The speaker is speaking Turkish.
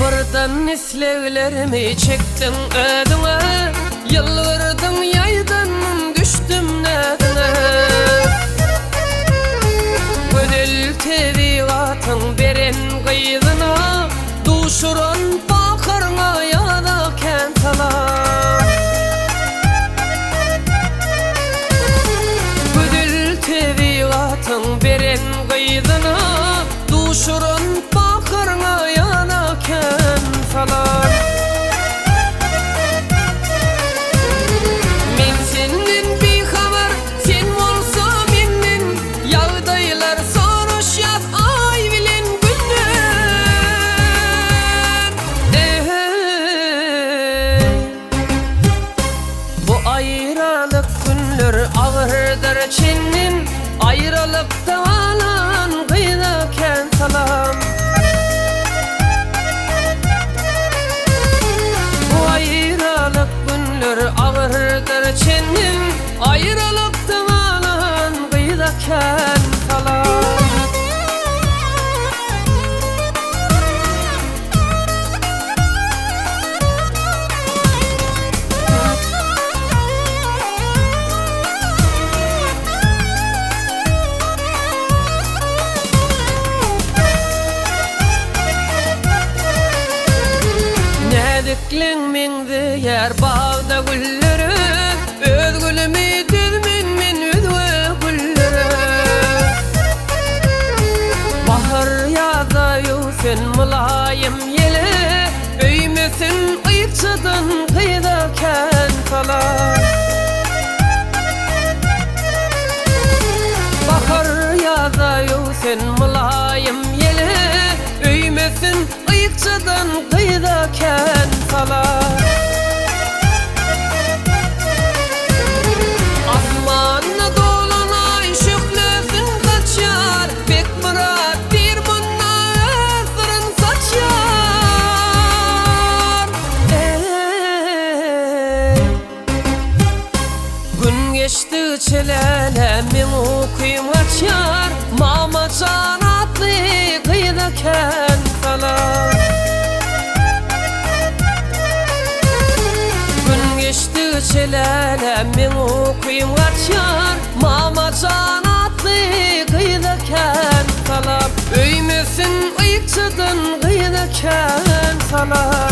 Yağmurdan islevlerimi çektim ödüne, yılvurdum yaydan düştüm nedine. Gönül tevigatın beren kıyığına, duşuran bakarına ya da kentalar. Gönül tevigatın beren kıyığına, duşuran bakarına ya da kentalar. Men senden bir haber, sen olsa menden, yağdaylar soruş yaz ay bilen günden. Bu ayrılık günler ağırdır çenin, ayrılıkta alan kıyıda kentalar. Ağırdır çenim, ayrılıktan alan kıyıda kentalar. Nediklenmendi yer bağda gülleri, öz gülümü düzmen men özve gülleri. Bahar yağdayu sen mulayim yele, öymesin ıyıkçıdan kıyıda kentalar. Bahar yağdayu sen mulayim yele, öymesin ıyıkçıdan kıyıda kentalar. Asmanına dolan ay şüklesin kaçar, bek murat bir bunna özürün saçar. Gün geçti çelele men okuyum açar, mama can atlı kıyıda kentalar. Çelele men okuyum açar, mama can atlı kıyıda kentalar. Öymesin ıyıkçıdan kıyıda kentalar.